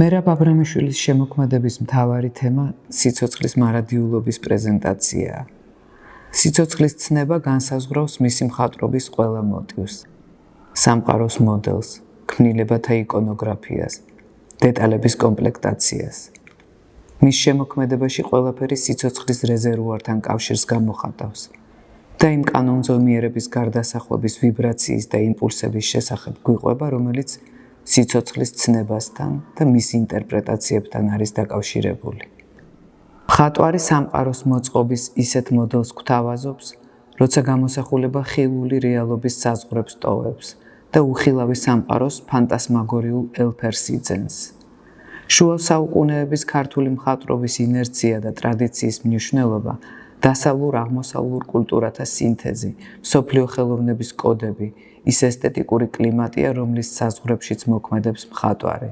მერაბ აბრამიშვილის შემოქმედების მთავარი თემა სიცოცხლის მარადიულობის პრეზენტაციაა. სიცოცხლის ცნება განსაზღვრავს მისი მხატვრობის ყველა მოტივს, სამყაროს მოდელს, ქმნილებათა იკონოგრაფიას, დეტალების კომპლექტაციას. მის შემოქმედებაში ყველაფერი სიცოცხლის რეზერვუართან კავშირს გამოხატავს და იმ კანონზომიერების გარდასახვების ვიბრაციის და იმპულსების შესახებ გვიყვება, რომელიც სიცოცხლის ცნებასთან და მის ინტერპრეტაციებთან არის დაკავშირებული. მხატვარი სამყაროს მოწყობის ისეთ მოდელს გვთავაზობს, როცა გამოსახულება ხილული რეალობის საზღვრებს ტოვებს და უხილავი სამყაროს ფანტასმაგორიულ ელფერს იძენს. შუა საუკუნეების ქართული მხატვრობის ინერცია და ტრადიციის მნიშვნელობა, დასავლურ-აღმოსავლურ კულტურათა სინთეზი, მსოფლიო ხელოვნების კოდები, ის ესთეტიკური კლიმატია, რომლის საზღვრებშიც მოქმედებს მხატვარი.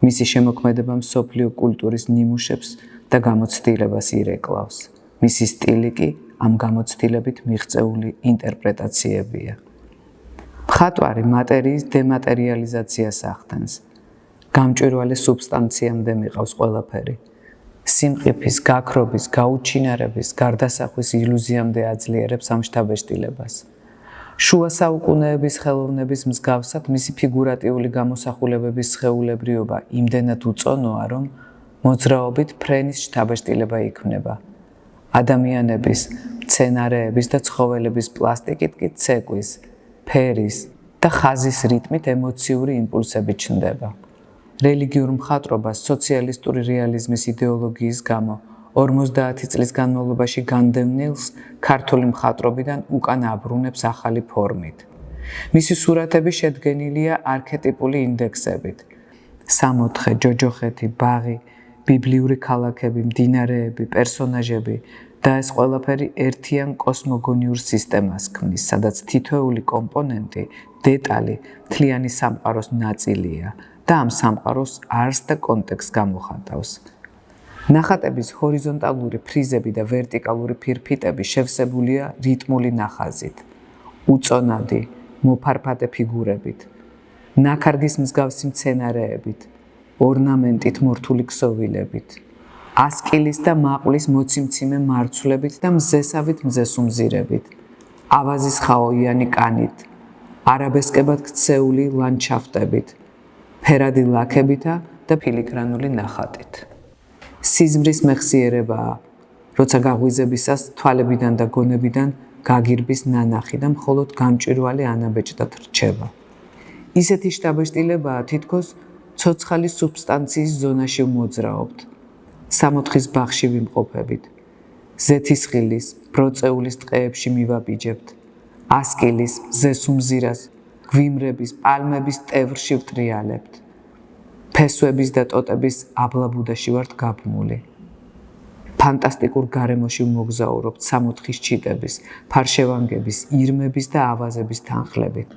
მისი შემოქმედება მსოფლიო კულტურის ნიმუშებს და გამოცდილებას ირეკლავს. მისი სტილი კი ამ გამოცდილებით მიღწეული ინტერპრეტაციებია. მხატვარი მატერიის დემატერიალიზაციას ახდენს. გამჭვირვალე სუბსტანციამდე მიყავს ყველაფერი. სიმყიფის, გაქრობის, გაუჩინარების, გარდასახვის ილუზიამდე აძლიერებს ამ შთაბეჭდილებას. შუა საუკუნეების ხელოვნების მსგავსად მისი ფიგურატიული გამოსახულებების სხეულებრიობა იმდენად უწონოა, რომ მოძრაობით ფრენის შთაბეჭდილება იქმნება. ადამიანების, მცენარეების და ცხოველების პლასტიკით კი ცეკვის, ფერის და ხაზის რიტმით ემოციური იმპულსები ჩნდება. რელიგიურ მხატვრობას სოციალისტური რეალიზმის იდეოლოგიის გამო 50 წლის განმავლობაში განდევნილს ქართული მხატვრობიდან უკან აბრუნებს ახალი ფორმით. მისი სურათები შედგენილია არქეტიპული ინდექსებით. სამოთხე, ჯოჯოხეთი, ბაღი, ბიბლიური ქალაქები, მდინარეები, პერსონაჟები და ეს ყველაფერი ერთიან კოსმოგონიურ სისტემას ქმნის, სადაც თითოეული კომპონენტი, დეტალი მთლიანი სამყაროს ნაწილია და ამ სამყაროს არსს და კონტექსტს გამოხატავს. ნახატების ჰორიზონტალური ფრიზები და ვერტიკალური ფირფიტები შევსებულია რიტმული ნახაზით, უწონადი, მოფარფატე ფიგურებით, ნაქარდის მსგავსი მცენარეებით, ორნამენტით მორთული ქსოვილებით, ასკილის და მაყვლის მოციმციმე მარცვლებით და მზესავით მზესუმზირებით, ავაზის ხაოიანი კანით, არაბესკებად ქცეული ლანდშაფტებით, ფერადი ლაქებითა და ფილიგრანული ნახატით. სიზმრის მეხსიერებაა, როცა გაღვიზებისას თვალებიდან და გონებიდან გაგირბის ნანახი და მხოლოდ გამჭვირვალე ანაბეჭდად რჩება. ისეთი შთაბეჭდილებაა, თითქოს ცოცხალი სუბსტანციის ზონაში მოძრაობთ. სამოთხის ბაღში ვიმყოფებით. ზეთისხილის, ბროწეულის ტყეებში მივაბიჯებთ. ასკილის, ზესუმზირას, გვიმრების, პალმების ტევრში ვტრიალებთ. ფესვების და ტოტების აბლაბუდაში ვართ გაბმული. ფანტასტიკურ გარემოში მოგზაურობთ სამოთხის ჩიტების, ფარშევანგების, ირმების და ავაზების თანხლებით.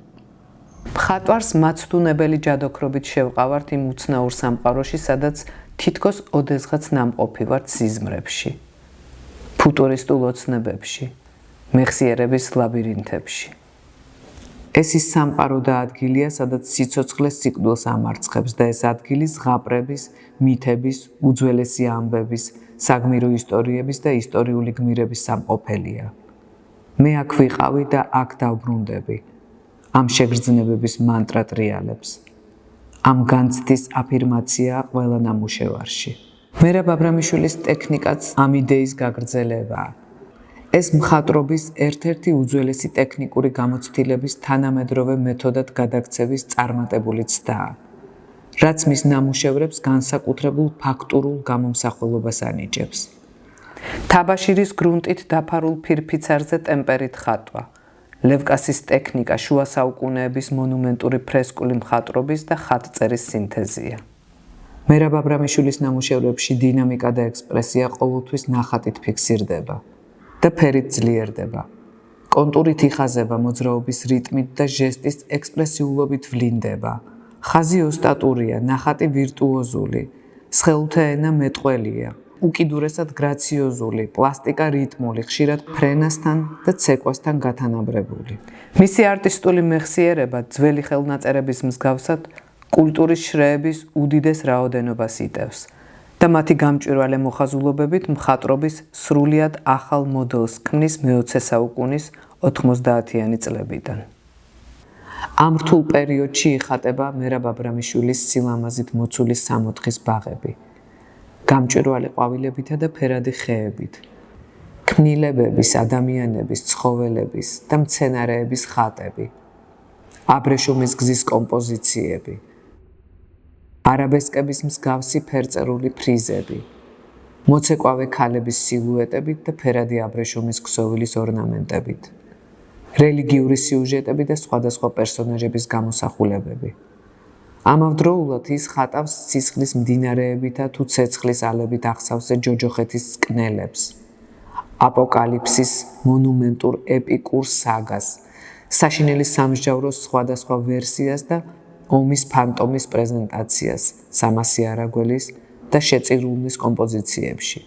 მხატვარს მაცდუნებელი ჯადოქრობით შევყავართ იმ უცნაურ სამყაროში, სადაც თითქოს ოდესღაც ნამყოფი ვართ სიზმრებში, ფუტურისტულ ოცნებებში, მეხსიერების ლაბირინთებში. ეს ის სამყარო და ადგილია, სადაც სიცოცხლე სიკვდილს ამარცხებს და ეს ადგილი ზღაპრების, მითების, უძველესი ამბების, საგმირო ისტორიების და ისტორიული გმირების სამყოფელია. მე აქ ვიყავი და აქ დავბრუნდები. ამ შეგრძნებების მანტრა ტრიალებს. ამ განცდის აფირმაციაა ყველა ნამუშევარში. მერაბ აბრამიშვილის ტექნიკაც ამ იდეის გაგრძელებაა. ეს მხატვრობის ერთ-ერთი უძველესი ტექნიკური გამოცდილების თანამედროვე მეთოდად გადაქცევის წარმატებული ცდაა, რაც მის ნამუშევრებს განსაკუთრებულ ფაქტურულ გამომსახველობას ანიჭებს. თაბაშირის გრუნტით დაფარულ ფირფიცარზე ტემპერით ხატვა, ლევკასის ტექნიკა შუა საუკუნეების მონუმენტური ფრესკული მხატვრობის და ხატწერის სინთეზია. მერაბ აბრამიშვილის ნამუშევრებში დინამიკა და ექსპრესია ყოველთვის ნახატით ფიქსირდება და ფერით ძლიერდება. კონტურით იხაზება, მოძრაობის რიტმით და ჟესტის ექსპრესიულობით ვლინდება. ხაზი ოსტატურია, ნახატი ვირტუოზული, სხეულთა ენა მეტყველია, უკიდურესად გრაციოზული, პლასტიკა რიტმული, ხშირად ფრენასთან და ცეკვასთან გათანაბრებული. მისი არტისტული მეხსიერება ძველი ხელნაწერების მსგავსად კულტურის შრეების უდიდეს რაოდენობას იტევს და მათი გამჭვირვალე მოხაზულობებით მხატვრობის სრულიად ახალ მოდელს ქმნის მე-20 საუკუნის 90-იანი წლებიდან. ამ რთულ პერიოდში იხატება მერაბ აბრამიშვილის სილამაზით მოცული სამოთხის ბაღები, გამჭვირვალე ყვავილებითა და ფერადი ხეებით, ქმნილებების, ადამიანების, ცხოველების და მცენარეების ხატები, აბრეშუმის გზის კომპოზიციები, არაბესკების მსგავსი ფერწერული ფრიზები, მოცეკვავე ქალების სილუეტებით და ფერადი აბრეშუმის ქსოვილის ორნამენტებით, რელიგიური სიუჟეტები და სხვადასხვა პერსონაჟების გამოსახულებები. ამავდროულად ის ხატავს სისხლის მდინარეებითა თუ ცეცხლის ალებით აღსავსე ჯოჯოხეთის წყნელებს, აპოკალიფსის მონუმენტურ ეპიკურ საგას, საშინელი სამსჯავროს სხვადასხვა ვერსიას და ომის ფანტომის პრეზენტაციას სამასი არაგველის და შეწირულნის კომპოზიციებში.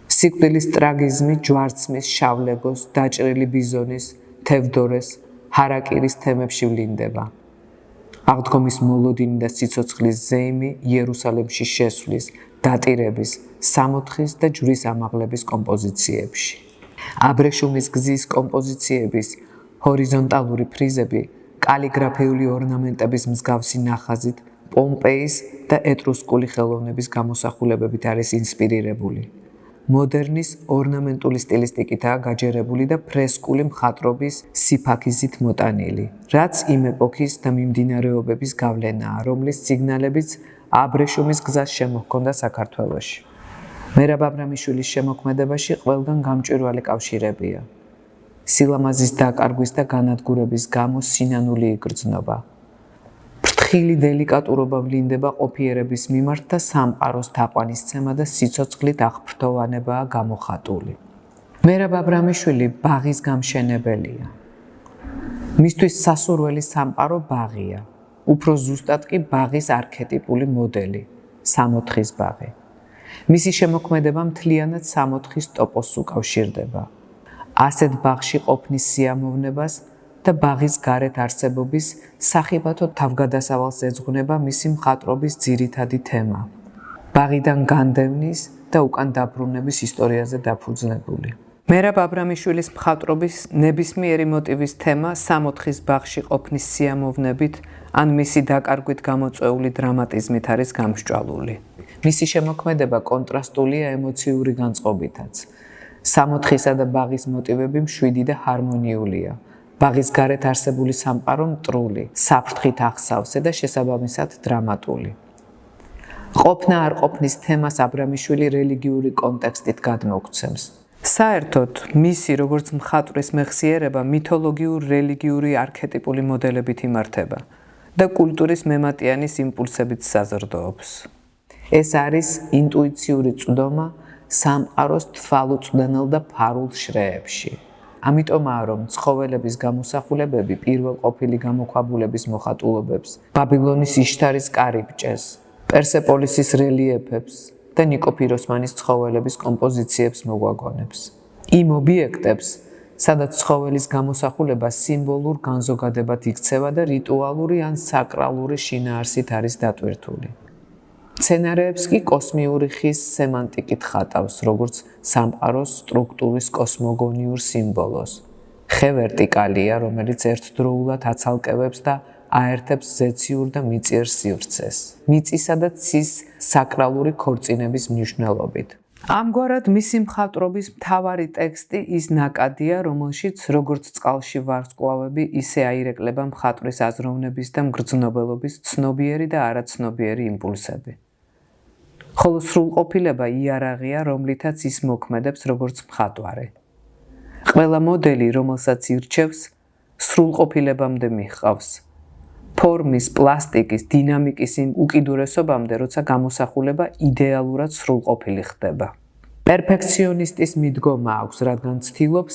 სიკვდილის ტრაგიზმი ჯვარცმის, შავლეგოს, დაჭრილი ბიზონის, თევდორეს, ჰარაკირის თემებში ვლინდება. აღდგომის მოლოდინი და სიცოცხლის ზეიმი იერუსალიმში შესვლის, დატირების, სამოთხის და ჯვრის ამაღლების კომპოზიციებში. აბრეშუმის გზის კომპოზიციების ჰორიზონტალური ფრიზები კალიგრაფიული ორნამენტების მსგავსი ნახაზით პომპეის და ეტრუსკული ხელოვნების გამოსახულებებით არის ინსპირირებული. მოდერნის ორნამენტული სტილისტიკითაა გაჯერებული და ფრესკული მხატვრობის სიფაქიზით მოტანილი, რაც იმ ეპოქის და მიმდინარეობების გავლენაა, რომლის სიგნალებიც აბრეშუმის გზას შემოჰქონდა საქართველოში. მერაბ აბრამიშვილის შემოქმედებაში ყველგან გამჭვირვალე კავშირებია. სილამაზის დაკარგვის და განადგურების გამო სინანული იგრძნობა. ფრთხილი დელიკატურობა ვლინდება ყოფიერების მიმართ და სამყაროს თაყვანისცემა და სიცოცხლით აღფრთოვანებაა გამოხატული. მერაბ აბრამიშვილი ბაღის გამშენებელია. მისთვის სასურველი სამყარო ბაღია, უფრო ზუსტად კი ბაღის არქეტიპული მოდელი, სამოთხის ბაღი. მისი შემოქმედება მთლიანად სამოთხის ტოპოსს უკავშირდება. ასეთ ბაღში ყოფნის სიამოვნებას და ბაღის გარეთ არსებობის სახიფათო თავგადასავალს ეძღვნება მისი მხატვრობის ძირითადი თემა. ბაღიდან განდევნის და უკან დაბრუნების ისტორიაზე დაფუძნებული. მერაბ აბრამიშვილის მხატვრობის ნებისმიერი მოტივის თემა სამოთხის ბაღში ყოფნის სიამოვნებით ან მისი დაკარგვით გამოწვეული დრამატიზმით არის გამსჭვალული. მისი შემოქმედება კონტრასტულია ემოციური განწყობითაც. სამოთხისა და ბაღის მოტივები მშვიდი და ჰარმონიულია. ბაღის გარეთ არსებული სამყარო მტრული, საფრთხით აღსავსე და შესაბამისად დრამატული. ყოფნა არ ყოფნის თემას აბრამიშვილი რელიგიური კონტექსტით გადმოგვცემს. საერთოდ, მისი როგორც მხატვრის მეხსიერება მითოლოგიურ-რელიგიური არქეტიპული მოდელებით იმართება და კულტურის მემატიანის იმპულსებით საზრდოობს. ეს არის ინტუიციური წვდომა სამყაროს თვალუწვდენელ და ფარულ შრეებში. ამიტომაა, რომ ცხოველების გამოსახულებები პირველ ყოფილი გამოქვაბულების მოხატულობებს, ბაბილონის იშთარის კარიბჭეს, პერსეპოლისის რელიეფებს და ნიკო ფიროსმანის ცხოველების კომპოზიციებს მოგვაგონებს. იმ ობიექტებს, სადაც ცხოველის გამოსახულება სიმბოლურ განზოგადებად იქცევა და რიტუალური ან საკრალური შინაარსით არის დატვირთული. მცენარეებს კი კოსმიური ხის სემანტიკით ხატავს, როგორც სამყაროს სტრუქტურის კოსმოგონიურ სიმბოლოს. ხე ვერტიკალია, რომელიც ერთდროულად აცალკევებს და აერთებს ზეციურ და მიწიერ სივრცეს, მიწისა და ცის საკრალური ქორწინების მნიშვნელობით. ამგვარად, მისი მხატვრობის მთავარი ტექსტი ის ნაკადია, რომელშიც როგორც წყალში ვარსკვლავები, ისე აირეკლება მხატვრის აზროვნების და მგრძნობელობის ცნობიერი და არაცნობიერი იმპულსები. ხოლო სრულყოფილება იარაღია, რომლითაც ის მოქმედებს როგორც მხატვარი. ყველა მოდელი, რომელსაც ირჩევს, სრულყოფილებამდე მიჰყავს. ფორმის, პლასტიკის, დინამიკის იმ უკიდურესობამდე, როცა გამოსახულება იდეალურად სრულყოფილი ხდება. პერფექციონისტის მიდგომა აქვს, რადგან ცდილობს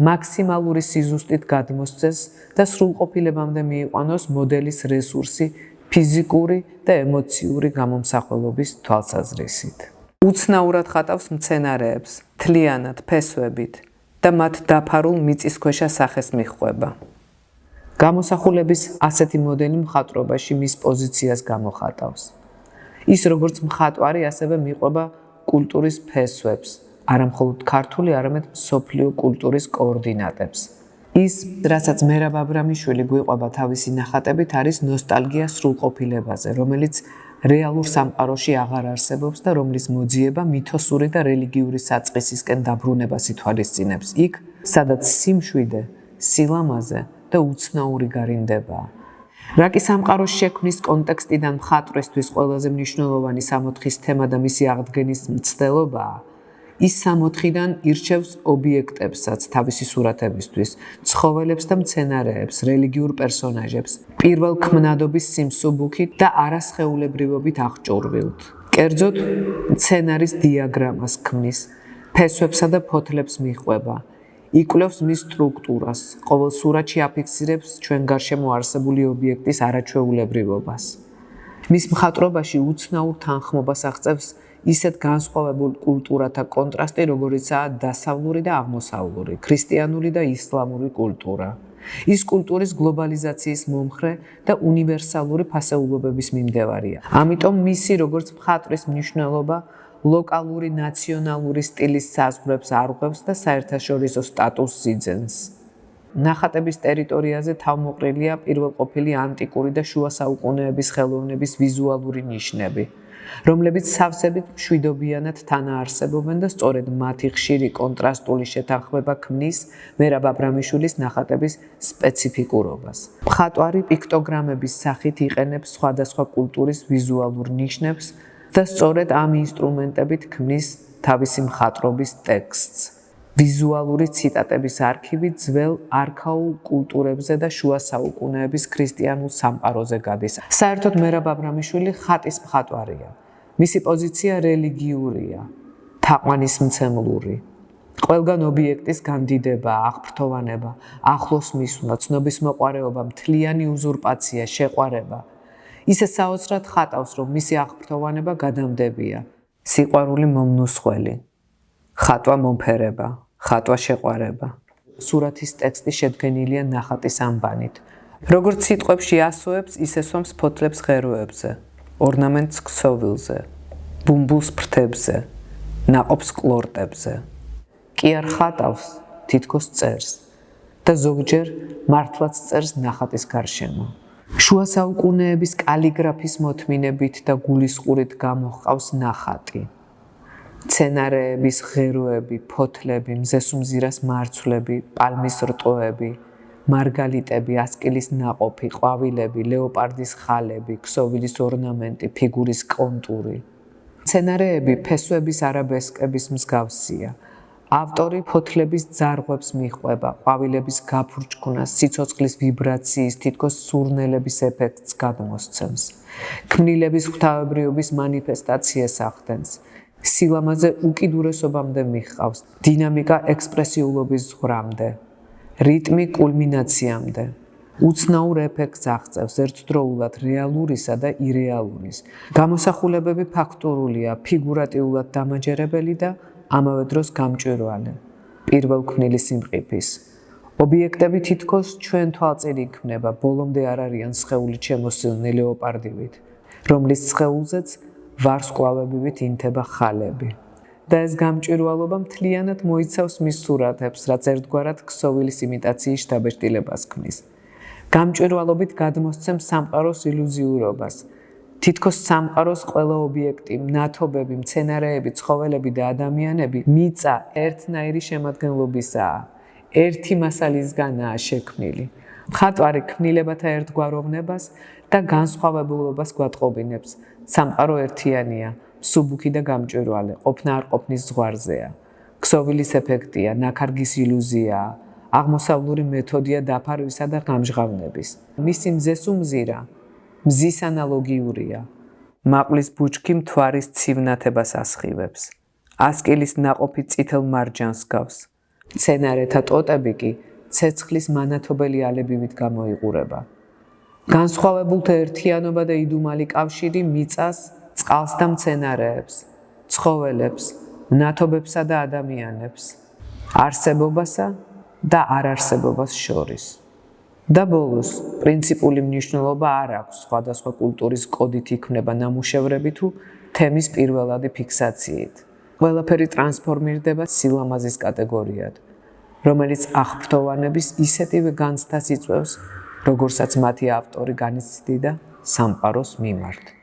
მაქსიმალური სიზუსტით გადმოსცეს და სრულყოფილებამდე მიიყვანოს მოდელის რესურსი ფიზიკური და ემოციური გამომსახველობის თვალსაზრისით. უცნაურად ხატავს მცენარეებს, თლიანად, ფესვებით და მათ დაფარულ მიწისქვეშა სახეს მიჰყვება. გამოსახულების ასეთი მოდელი მხატვრობაში მის პოზიციას გამოხატავს. ის როგორც მხატვარი ასევე მიყვება კულტურის ფესვებს, არა მხოლოდ ქართული, არამედ მსოფლიო კულტურის კოორდინატებს. ის, რასაც მერაბ აბრამიშვილი გვიყვება თავისი ნახატებით, არის ნოსტალგია სრულყოფილებაზე, რომელიც რეალურ სამყაროში აღარ არსებობს და რომლის მოძიება მითოსური და რელიგიური საწყისისკენ დაბრუნებას ითვალისწინებს. იქ, სადაც სიმშვიდე, სილამაზე და უცნაური გარინდებაა. რაკი სამყაროს შექმნის კონტექსტიდან მხატვრისთვის ყველაზე მნიშვნელოვანი სამოთხის თემა და მისი აღდგენის მცდელობაა, ის სამოთხიდან ირჩევს ობიექტებსაც თავისი სურათებისთვის, ცხოველებს და მცენარეებს, რელიგიურ პერსონაჟებს, პირველ ქმნადობის სიმსუბუქით და არასხეულებრივობით აღჭურვილთ. კერძოდ, მცენარის დიაგრამას ქმნის, ფესვებსა და ფოთლებს მიჰყვება, იკვლევს მის სტრუქტურას, ყოველ სურათში აფიქსირებს ჩვენ გარშემო არსებული ობიექტის არაჩვეულებრივობას. მის მხატვრობაში უცნაურ თანხმობას აღწევს ისეთ განსხვავებულ კულტურათა კონტრასტი, როგორიცაა დასავლური და აღმოსავლური, ქრისტიანული და ისლამური კულტურა. ის კულტურის გლობალიზაციის მომხრე და უნივერსალური ფასეულობების მიმდევარია. ამიტომ მისი როგორც მხატვრის მნიშვნელობა ლოკალური ნაციონალური სტილის საზღვრებს არღვევს და საერთაშორისო სტატუსს იძენს. ნახატების ტერიტორიაზე თავმოყრილია პირველყოფილი ანტიკური და შუა საუკუნეების ხელოვნების ვიზუალური ნიშნები, რომლებიც სავსებით მშვიდობიანად თანაარსებობენ და სწორედ მათი ხშირი კონტრასტული შეთანხმება ქმნის მერაბ აბრამიშვილის ნახატების სპეციფიკურობას. მხატვარი პიქტოგრამების სახით იყენებს სხვადასხვა კულტურის ვიზუალურ ნიშნებს და სწორედ ამ ინსტრუმენტებით ქმნის თავისი მხატვრობის ტექსტს. ვიზუალური ციტატების არქივი ძველ არქაულ კულტურებზე და შუა საუკუნეების ქრისტიანულ სამყაროზე გადის. საერთოდ მერაბ აბრამიშვილი ხატის მხატვარია. მისი პოზიცია რელიგიურია, თაყვანისმცემლური. ყველგან ობიექტის განდიდება, აღფრთოვანება, ახლოს მისვლა, ცნობისმოყვარეობა, მთლიანი უზურპაცია, შეყვარება. ისე საოცრად ხატავს, რომ მისი აღფრთოვანება გადამდებია. სიყვარული მომნუსხველი, ხატვა მომფერება, ხატვა შეყვარება. სურათის ტექსტი შედგენილია ნახატის ამბანით. როგორც სიტყვებში ასოებს, ის ესვამს ფოთლებს ღეროებზე, ორნამენტს ქსოვილზე, ბუმბულს ფრთებზე, ნაყოფს კლორტებზე. კი არ ხატავს, თითქოს წერს და ზოგჯერ მართლაც წერს ნახატის გარშემო. შუა საუკუნეების კალიგრაფის მოთმინებით და გულისყურით გამოჰყავს ნახატი. მცენარეების ღეროები, ფოთლები, მზესუმზირას მარცვლები, პალმის რტოები, მარგალიტები, ასკილის ნაყოფი, ყვავილები, ლეოპარდის ხალები, ქსოვილის ორნამენტი, ფიგურის კონტური. მცენარეები ფესვების არაბესკების მსგავსია. ავტორი ფოთლების ძარღვებს მიჰყვება, ყვავილების გაფურჩქვნას, სიცოცხლის ვიბრაციის, თითქოს სურნელების ეფექტს გადმოსცემს. ქმნილების ღვთაებრიობის მანიფესტაციას ახდენს. სილამაზე უკიდურესობამდე მიჰყავს, დინამიკა ექსპრესიულობის ზღვრამდე, რიტმი კულმინაციამდე. უცნაურ ეფექტს აღწევს ერთდროულად რეალურისა და ირეალურის. გამოსახულებები ფაქტურულია, ფიგურატიულად დამაჯერებელი და ამავე დროს გამჭვირვალე, პირველ ქმნილი სიმყიფის. ობიექტები თითქოს ჩვენ თვალწინ იქმნება, ბოლომდე არ არიან სხეულით შემოსილნი ლეოპარდივით, რომლის სხეულზეც ვარსკვლავებივით ინთება ხალები. და ეს გამჭვირვალობა მთლიანად მოიცავს მის სურათებს, რაც ერთგვარად ქსოვილის იმიტაციის შთაბეჭდილებას ქმნის. გამჭვირვალობით გადმოსცემს სამყაროს ილუზიურობას. თითქოს სამყაროს ყველა ობიექტი, მნათობები, მცენარეები, ცხოველები და ადამიანები მიწა ერთნაირი შემადგენლობისაა, ერთი მასალისგანაა შექმნილი. მხატვარი ქმნილებათა ერთგვაროვნებას და განსხვავებულობას გვატყობინებს. სამყარო ერთიანია, მსუბუქი და გამჭვირვალე, ყოფნა არ ყოფნის ზღვარზეა. ქსოვილის ეფექტია, ნაქარგის ილუზიაა, აღმოსავლური მეთოდია დაფარვისა და გამჟღავნების. მისი მზესუმზირა მზის ანალოგიურია. მაყვლის ბუჩქი მთვარის ცივ-ნათებას ასხივებს. ასკილის ნაყოფი წითელ მარჯანს გავს. მცენარეთა ტოტები კი ცეცხლის მანათობელი ალებივით გამოიყურება. განსხვავებულთა ერთიანობა და იდუმალი კავშირი მიწას, წყალს და მცენარეებს, ცხოველებს, მნათობებსა და ადამიანებს, არსებობასა და არარსებობას შორის. და ბოლოს, პრინციპული მნიშვნელობა არ აქვს სხვადასხვა კულტურის კოდით იქმნება ნამუშევრები თუ თემის პირველადი ფიქსაციით. ყველაფერი ტრანსფორმირდება სილამაზის კატეგორიად, რომელიც აღფრთოვანების ისეთივე განცდას იწვევს, როგორცაც მათი ავტორი განიცდიდა სამყაროს მიმართ.